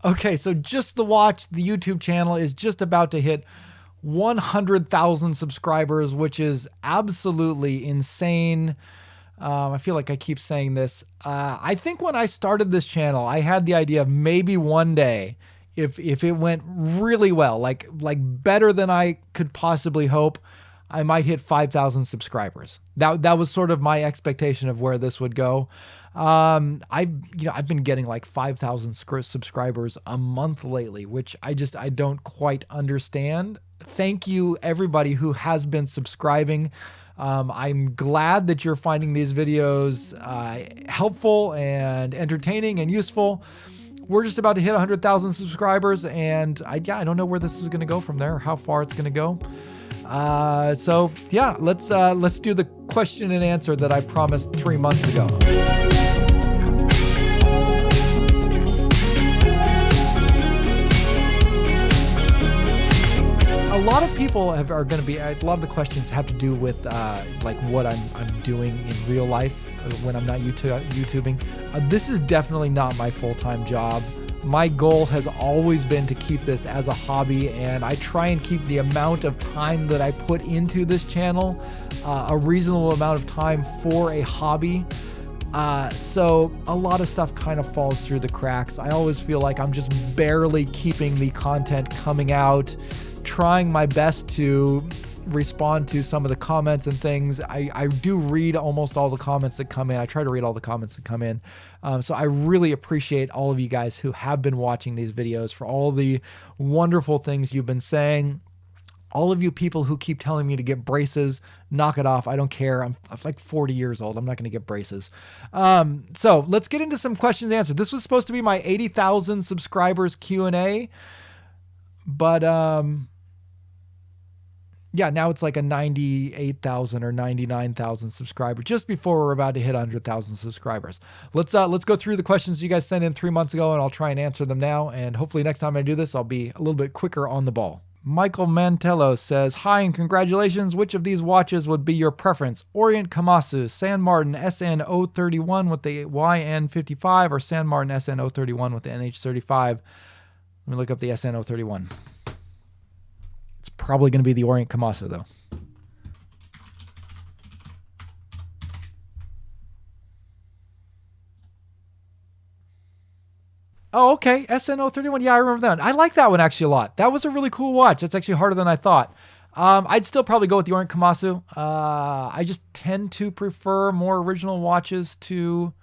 Okay, so just the watch, the YouTube channel is just about to hit 100,000 subscribers, which is absolutely insane. I feel like I keep saying this. I think when I started this channel, I had the idea of maybe one day, if it went really well, like better than I could possibly hope, I might hit 5,000 subscribers. That was sort of my expectation of where this would go. I've been getting like 5,000 subscribers a month lately, which I don't quite understand. Thank you everybody who has been subscribing. I'm glad that you're finding these videos helpful and entertaining and useful. We're just about to hit 100,000 subscribers, and I don't know where this is going to go from there, how far it's going to go. So yeah, let's do the question and answer that I promised 3 months ago. A lot of people are going to be, a lot of the questions have to do with like what I'm doing in real life when I'm not YouTubing. This is definitely not my full-time job. My goal has always been to keep this as a hobby, and I try and keep the amount of time that I put into this channel a reasonable amount of time for a hobby. So a lot of stuff kind of falls through the cracks. I always feel like I'm just barely keeping the content coming out, trying my best to respond to some of the comments and things. I do read almost all the comments that come in. I try to read all the comments that come in. So I really appreciate all of you guys who have been watching these videos, for all the wonderful things you've been saying. All of you people who keep telling me to get braces, knock it off. I don't care. I'm like 40 years old. I'm not going to get braces. So let's get into some questions and answers. This was supposed to be my 80,000 subscribers Q&A, but yeah, now it's like a 98,000 or 99,000 subscribers, just before we're about to hit 100,000 subscribers. Let's go through the questions you guys sent in 3 months ago, and I'll try and answer them now. And hopefully next time I do this, I'll be a little bit quicker on the ball. Michael Mantello says, hi and congratulations. Which of these watches would be your preference? Orient Komatsu, San Martin SN031 with the YN55, or San Martin SN031 with the NH35? Let me look up the SN031. It's probably going to be the Orient Komatsu, though. Oh, okay. SN031. Yeah, I remember that one. I like that one actually a lot. That was a really cool watch. That's actually harder than I thought. I'd still probably go with the Orient Komatsu. I just tend to prefer more original watches to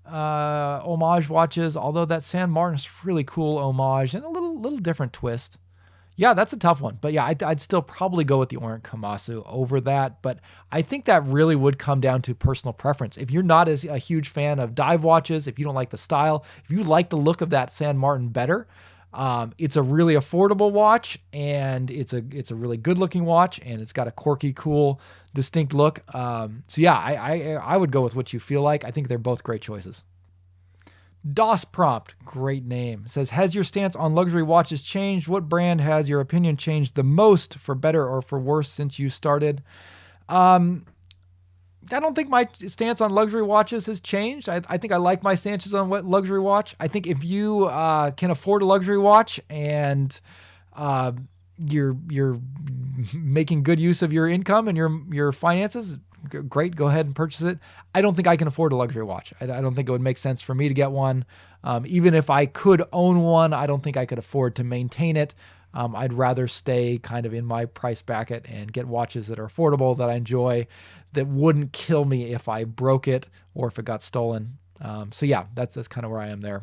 homage watches, although that San Martin is really cool homage and a little different twist. Yeah, that's a tough one. But yeah, I'd still probably go with the Orient Komatsu over that. But I think that really would come down to personal preference. If you're not a huge fan of dive watches, if you don't like the style, if you like the look of that San Martin better, it's a really affordable watch, and it's a really good looking watch, and it's got a quirky, cool, distinct look. So yeah, I would go with what you feel like. I think they're both great choices. DOS Prompt, great name, says, has your stance on luxury watches changed? What brand has your opinion changed the most, for better or for worse, since you started? I don't think my stance on luxury watches has changed. I think I like my stances on what luxury watch. I think if you can afford a luxury watch and you're making good use of your income and your finances, great, go ahead and purchase it. I don't think I can afford a luxury watch. I don't think it would make sense for me to get one. Even if I could own one, I don't think I could afford to maintain it. I'd rather stay kind of in my price bracket and get watches that are affordable, that I enjoy, that wouldn't kill me if I broke it or if it got stolen. So yeah, that's kind of where I am there.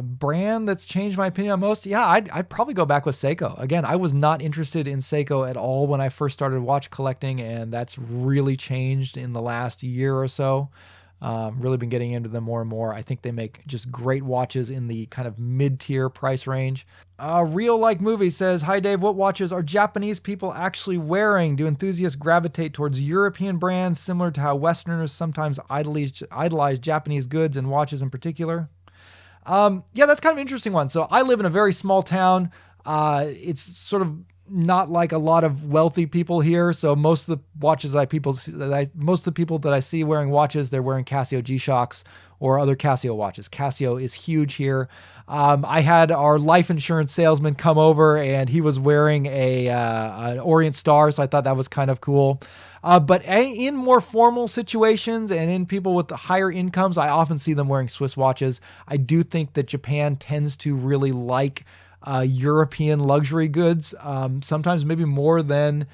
Brand that's changed my opinion on most? Yeah, I'd probably go back with Seiko. Again, I was not interested in Seiko at all when I first started watch collecting, and that's really changed in the last year or so. Really been getting into them more and more. I think they make just great watches in the kind of mid-tier price range. Real Like Movie says, hi Dave, what watches are Japanese people actually wearing? Do enthusiasts gravitate towards European brands similar to how Westerners sometimes idolize Japanese goods and watches in particular? Yeah, that's kind of an interesting one. So I live in a very small town. It's sort of not like a lot of wealthy people here. So most of the watches most of the people that I see wearing watches, they're wearing Casio G-Shocks or other Casio watches. Casio is huge here. I had our life insurance salesman come over, and he was wearing an Orient Star, so I thought that was kind of cool. But in more formal situations and in people with higher incomes, I often see them wearing Swiss watches. I do think that Japan tends to really like European luxury goods, sometimes maybe more than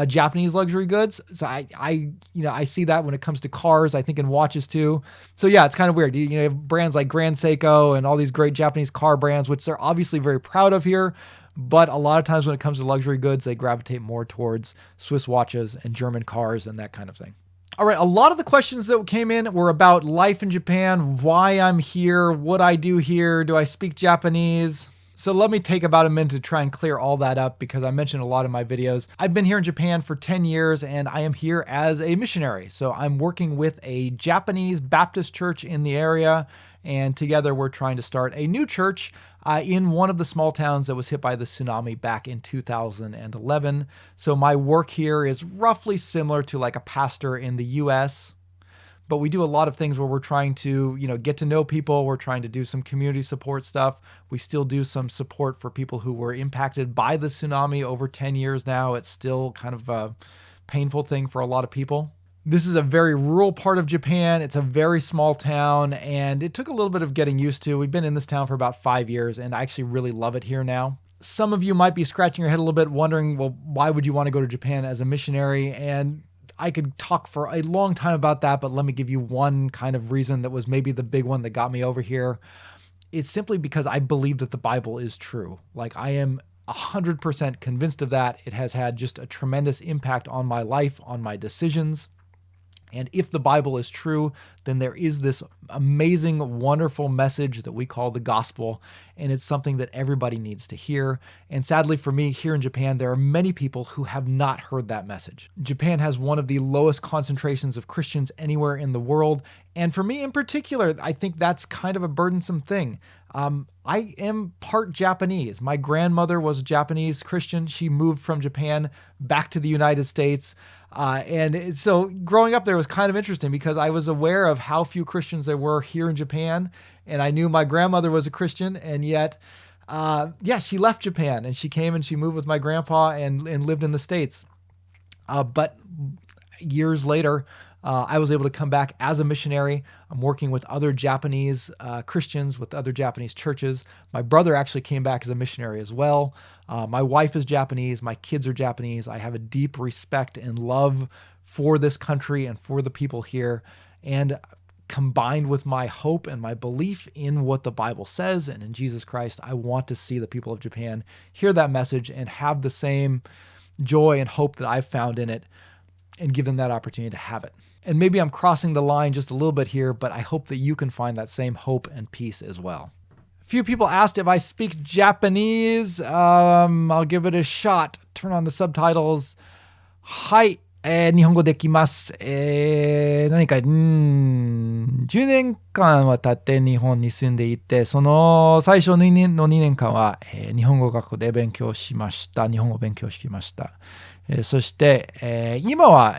Japanese luxury goods. So I see that when it comes to cars. I think in watches too. So yeah, it's kind of weird. You have brands like Grand Seiko and all these great Japanese car brands, which they're obviously very proud of here. But a lot of times when it comes to luxury goods, they gravitate more towards Swiss watches and German cars and that kind of thing. All right, a lot of the questions that came in were about life in Japan, why I'm here, what I do here, do I speak Japanese? So let me take about a minute to try and clear all that up, because I mentioned a lot in my videos. I've been here in Japan for 10 years and I am here as a missionary. So I'm working with a Japanese Baptist church in the area, and together we're trying to start a new church in one of the small towns that was hit by the tsunami back in 2011. So my work here is roughly similar to like a pastor in the US. But we do a lot of things where we're trying to, get to know people. We're trying to do some community support stuff. We still do some support for people who were impacted by the tsunami over 10 years now. It's still kind of a painful thing for a lot of people. This is a very rural part of Japan. It's a very small town, and it took a little bit of getting used to. We've been in this town for about 5 years, and I actually really love it here now. Some of you might be scratching your head a little bit wondering, well, why would you want to go to Japan as a missionary? And I could talk for a long time about that, but let me give you one kind of reason that was maybe the big one that got me over here. It's simply because I believe that the Bible is true. Like, I am 100% convinced of that. It has had just a tremendous impact on my life, on my decisions. And if the Bible is true, then there is this amazing, wonderful message that we call the gospel, and it's something that everybody needs to hear. And sadly for me, here in Japan, there are many people who have not heard that message. Japan has one of the lowest concentrations of Christians anywhere in the world, and for me in particular, I think that's kind of a burdensome thing. I am part Japanese. My grandmother was a Japanese Christian. She moved from Japan back to the United States. And so growing up there was kind of interesting, because I was aware of how few Christians there were here in Japan. And I knew my grandmother was a Christian, and yet, she left Japan and she came and she moved with my grandpa and lived in the States. But years later, I was able to come back as a missionary. I'm working with other Japanese Christians, with other Japanese churches. My brother actually came back as a missionary as well. My wife is Japanese. My kids are Japanese. I have a deep respect and love for this country and for the people here. And combined with my hope and my belief in what the Bible says and in Jesus Christ, I want to see the people of Japan hear that message and have the same joy and hope that I've found in it, and give them that opportunity to have it. And maybe I'm crossing the line just a little bit here, but I hope that you can find that same hope and peace as well. A few people asked if I speak Japanese. I'll give it a shot. Turn on the subtitles. はい、日本語できます。何か、10年間は経って日本に住んでいて、その最初の2年間は、日本語学校で勉強しました。日本語を勉強しました。そして、今は、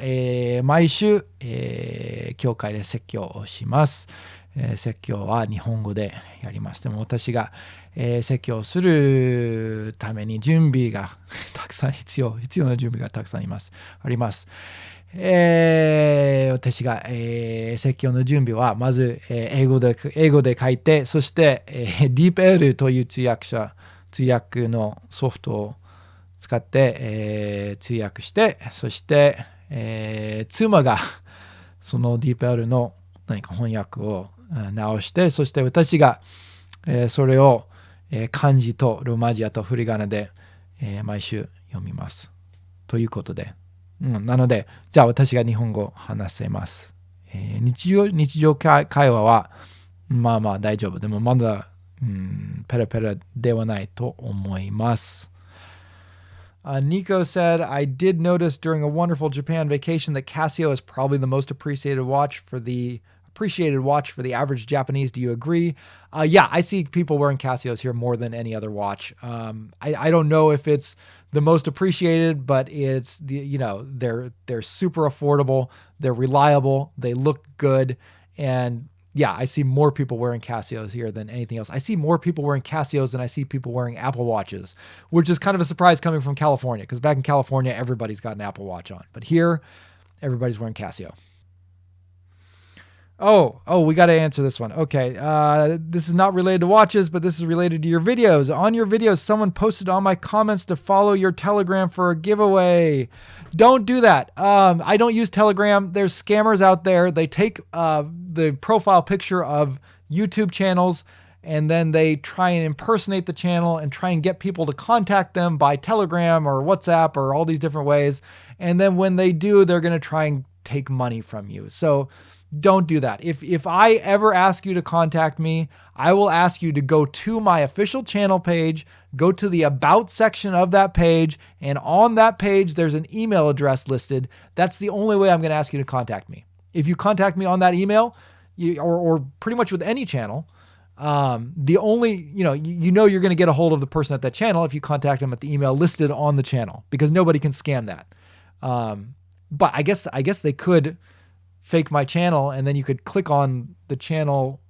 毎週、教会で説教をします。説教は日本語でやります。でも私が、説教するために準備がたくさん必要な準備がたくさんあります。私が、説教の準備はまず、英語で書いて、そして、DeepL という通訳のソフトを使って、通訳して、そして、妻がその DeepL の何か翻訳を直して、そして私が、それを、漢字とローマ字と振り仮名で、毎週読みますということで、なのでじゃあ私が日本語を話せます。日常会話はまあまあ大丈夫。でもまだ、ペラペラではないと思います。Nico said, I did notice during a wonderful Japan vacation that Casio is probably the most appreciated watch for the appreciated watch for the average Japanese. Do you agree? Yeah, I see people wearing Casios here more than any other watch. I don't know if it's the most appreciated, but it's they're super affordable, they're reliable, they look good, and yeah, I see more people wearing Casios here than anything else. I see more people wearing Casios than I see people wearing Apple Watches, which is kind of a surprise coming from California, because back in California, everybody's got an Apple Watch on. But here, everybody's wearing Casio. Oh, we got to answer this one. Okay, this is not related to watches, but this is related to your videos. On your videos, someone posted on my comments to follow your Telegram for a giveaway. Don't do that. I don't use Telegram. There's scammers out there. They take the profile picture of YouTube channels, and then they try and impersonate the channel and try and get people to contact them by Telegram or WhatsApp or all these different ways. And then when they do, they're going to try and take money from you. So don't do that. If I ever ask you to contact me, I will ask you to go to my official channel page, go to the About section of that page, and on that page, there's an email address listed. That's the only way I'm going to ask you to contact me. If you contact me on that email, or pretty much with any channel, the only, you're going to get a hold of the person at that channel if you contact them at the email listed on the channel, because nobody can scam that. But I guess they could fake my channel, and then you could click on the channel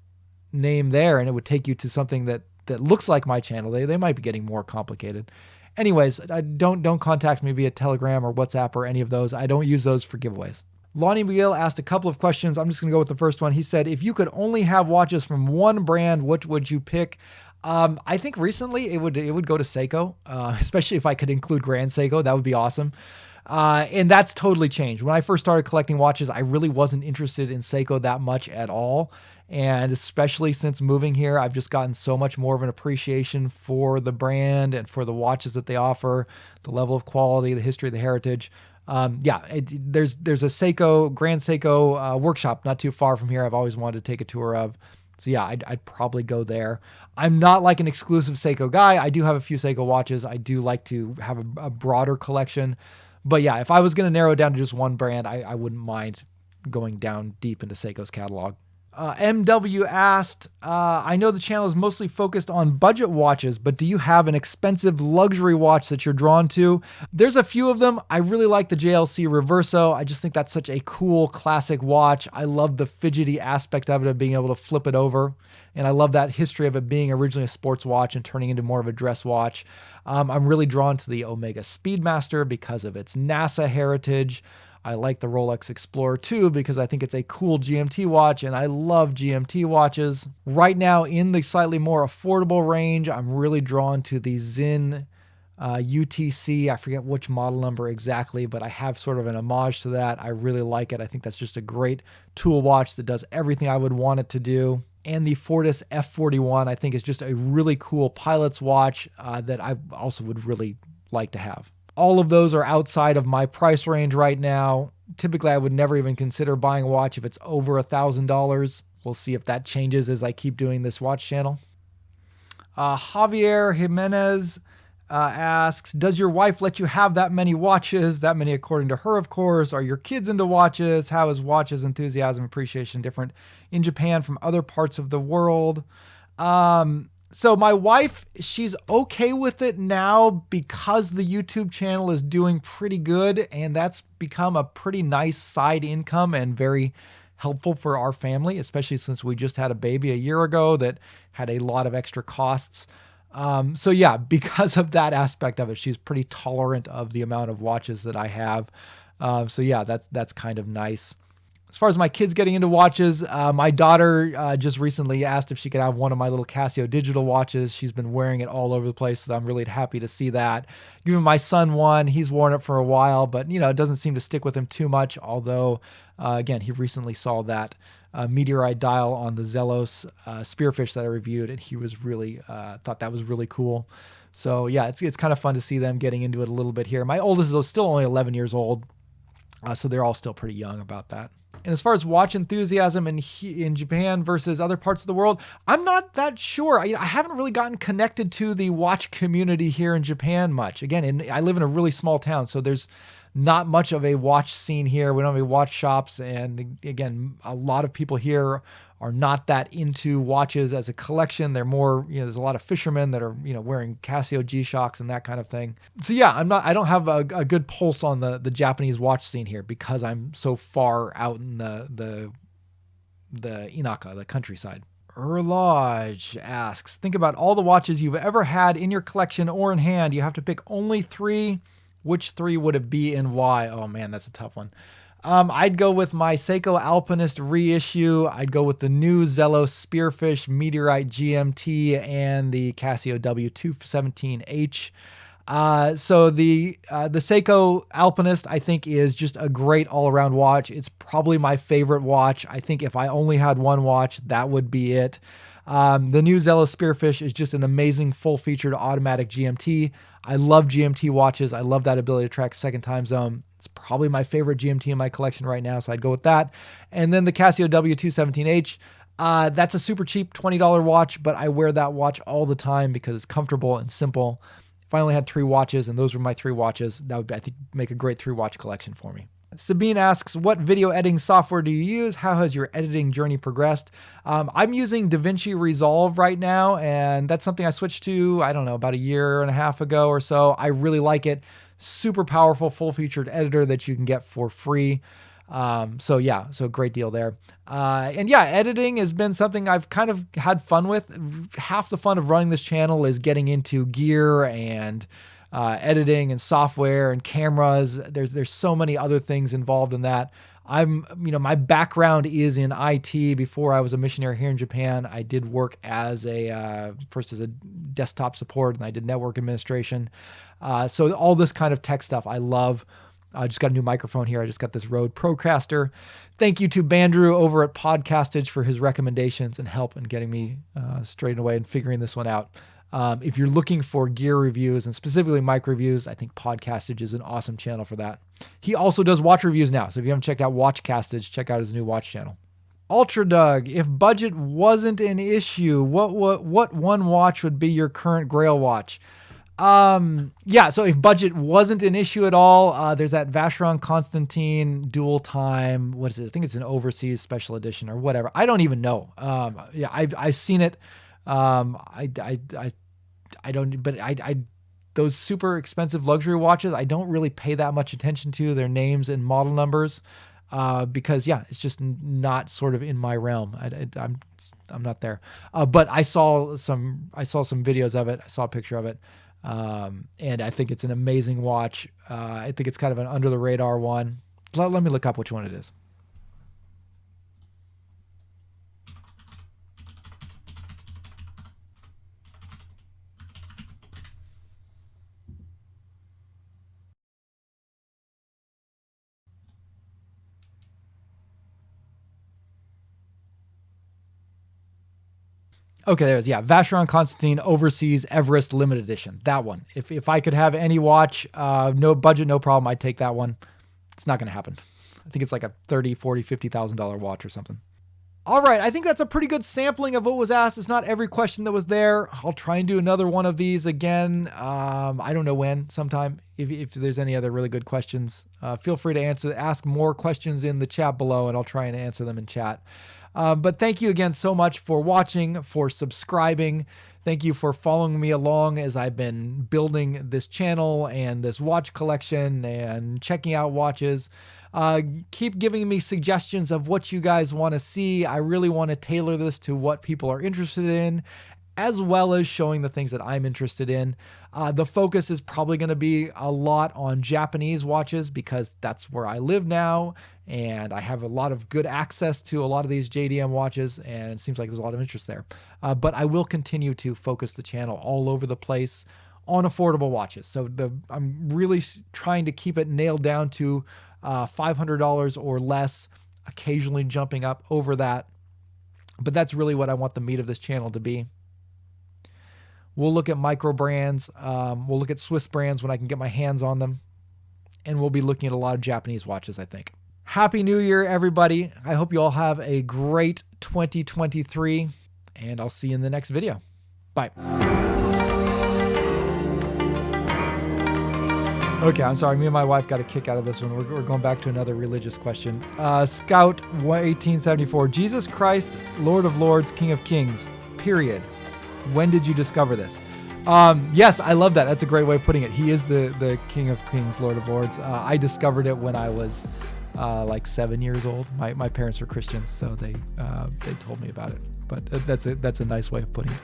name there and it would take you to something that looks like my channel. They might be getting more complicated. Anyways, don't contact me via Telegram or WhatsApp or any of those. I don't use those for giveaways. Lonnie McGill asked a couple of questions. I'm just going to go with the first one. He said, if you could only have watches from one brand, which would you pick? I think recently it would go to Seiko, especially if I could include Grand Seiko. That would be awesome. And that's totally changed. When I first started collecting watches, I really wasn't interested in Seiko that much at all. And especially since moving here, I've just gotten so much more of an appreciation for the brand and for the watches that they offer, the level of quality, the history, the heritage. There's a Seiko, Grand Seiko workshop not too far from here I've always wanted to take a tour of. So yeah, I'd probably go there. I'm not like an exclusive Seiko guy. I do have a few Seiko watches. I do like to have a broader collection. But yeah, if I was going to narrow it down to just one brand, I wouldn't mind going down deep into Seiko's catalog. MW asked, I know the channel is mostly focused on budget watches, but do you have an expensive luxury watch that you're drawn to? There's a few of them. I really like the JLC Reverso. I just think that's such a cool classic watch. I love the fidgety aspect of it, of being able to flip it over. And I love that history of it being originally a sports watch and turning into more of a dress watch. I'm really drawn to the Omega Speedmaster because of its NASA heritage. I like the Rolex Explorer 2 because I think it's a cool GMT watch, and I love GMT watches. Right now, in the slightly more affordable range, I'm really drawn to the Zin UTC. I forget which model number exactly, but I have sort of an homage to that. I really like it. I think that's just a great tool watch that does everything I would want it to do. And the Fortis F41, I think, is just a really cool pilot's watch that I also would really like to have. All of those are outside of my price range right now. Typically, I would never even consider buying a watch if it's over $1,000. We'll see if that changes as I keep doing this watch channel. Javier Jimenez asks, does your wife let you have that many watches? That many according to her, of course. Are your kids into watches? How is watches enthusiasm appreciation different in Japan from other parts of the world? So my wife, she's okay with it now because the YouTube channel is doing pretty good, and that's become a pretty nice side income and very helpful for our family, especially since we just had a baby a year ago that had a lot of extra costs. So yeah, because of that aspect of it, she's pretty tolerant of the amount of watches that I have. So yeah, that's kind of nice. As far as my kids getting into watches, my daughter just recently asked if she could have one of my little Casio digital watches. She's been wearing it all over the place, so I'm really happy to see that. Giving my son one, he's worn it for a while, but it doesn't seem to stick with him too much. Although, again, he recently saw that meteorite dial on the Zelos spearfish that I reviewed, and he was really thought that was really cool. So yeah, it's kind of fun to see them getting into it a little bit here. My oldest is still only 11 years old, so they're all still pretty young about that. And as far as watch enthusiasm in Japan versus other parts of the world, I'm not that sure. I haven't really gotten connected to the watch community here in Japan much. Again, I live in a really small town, so there's not much of a watch scene here. We don't have any watch shops. And again, a lot of people here are not that into watches as a collection. They're more, there's a lot of fishermen that are, wearing Casio G-Shocks and that kind of thing. So yeah, I don't have a good pulse on the Japanese watch scene here because I'm so far out in the Inaka, the countryside. Erlage asks, think about all the watches you've ever had in your collection or in hand. You have to pick only 3. Which 3 would it be and why? Oh man, that's a tough one. I'd go with my Seiko Alpinist reissue. I'd go with the new Zello Spearfish Meteorite GMT and the Casio W217H. So the Seiko Alpinist, I think, is just a great all-around watch. It's probably my favorite watch. I think if I only had one watch, that would be it. The new Zello Spearfish is just an amazing full-featured automatic GMT. I love GMT watches. I love that ability to track second time zone. It's probably my favorite GMT in my collection right now, so I'd go with that. And then the Casio W217H. That's a super cheap $20 watch, but I wear that watch all the time because it's comfortable and simple. If I only had 3 watches and those were my 3 watches, that would, I think, make a great 3-watch collection for me. Sabine asks, what video editing software do you use? How has your editing journey progressed? I'm using DaVinci Resolve right now, and that's something I switched to, I don't know, about a year and a half ago or so. I really like it. Super powerful, full-featured editor that you can get for free. So great deal there. And yeah, editing has been something I've kind of had fun with. Half the fun of running this channel is getting into gear and editing and software and cameras. There's so many other things involved in that. My background is in IT. Before I was a missionary here in Japan, I did work as first as a desktop support, and I did network administration. So all this kind of tech stuff I love. I just got a new microphone here. I just got this Rode Procaster. Thank you to Bandrew over at Podcastage for his recommendations and help in getting me straightened away and figuring this one out. If you're looking for gear reviews and specifically mic reviews, I think Podcastage is an awesome channel for that. He also does watch reviews now. So if you haven't checked out Watchcastage, check out his new watch channel. Ultra Doug, if budget wasn't an issue, what one watch would be your current Grail watch? So if budget wasn't an issue at all, there's that Vacheron Constantin dual time. What is it? I think it's an overseas special edition or whatever. I don't even know. I've seen it. I don't, but those super expensive luxury watches, I don't really pay that much attention to their names and model numbers, because it's just not sort of in my realm. I'm not there. But I saw some videos of it. I saw a picture of it. And I think it's an amazing watch. I think it's kind of an under the radar one. Let me look up which one it is. Okay, there's Vacheron Constantin Overseas Everest Limited Edition. That one. If I could have any watch, no budget, no problem, I'd take that one. It's not going to happen. I think it's like a $30,000, $40,000, $50,000 watch or something. All right, I think that's a pretty good sampling of what was asked. It's not every question that was there. I'll try and do another one of these again. I don't know when, sometime. If there's any other really good questions, feel free to ask more questions in the chat below, and I'll try and answer them in chat. But thank you again so much for watching, for subscribing. Thank you for following me along as I've been building this channel and this watch collection and checking out watches. Keep giving me suggestions of what you guys want to see. I really want to tailor this to what people are interested in, as well as showing the things that I'm interested in. The focus is probably going to be a lot on Japanese watches because that's where I live now, and I have a lot of good access to a lot of these JDM watches, and it seems like there's a lot of interest there. But I will continue to focus the channel all over the place on affordable watches. So I'm really trying to keep it nailed down to $500 or less, occasionally jumping up over that. But that's really what I want the meat of this channel to be. We'll look at micro brands. We'll look at Swiss brands when I can get my hands on them. And we'll be looking at a lot of Japanese watches, I think. Happy New Year, everybody. I hope you all have a great 2023. And I'll see you in the next video. Bye. Okay, I'm sorry. Me and my wife got a kick out of this one. We're going back to another religious question. Scout 1874. Jesus Christ, Lord of Lords, King of Kings, period. When did you discover this? Yes, I love that. That's a great way of putting it. He is the King of Kings, Lord of Lords. I discovered it when I was like 7 years old. My parents were Christians, so they told me about it. But that's a nice way of putting it.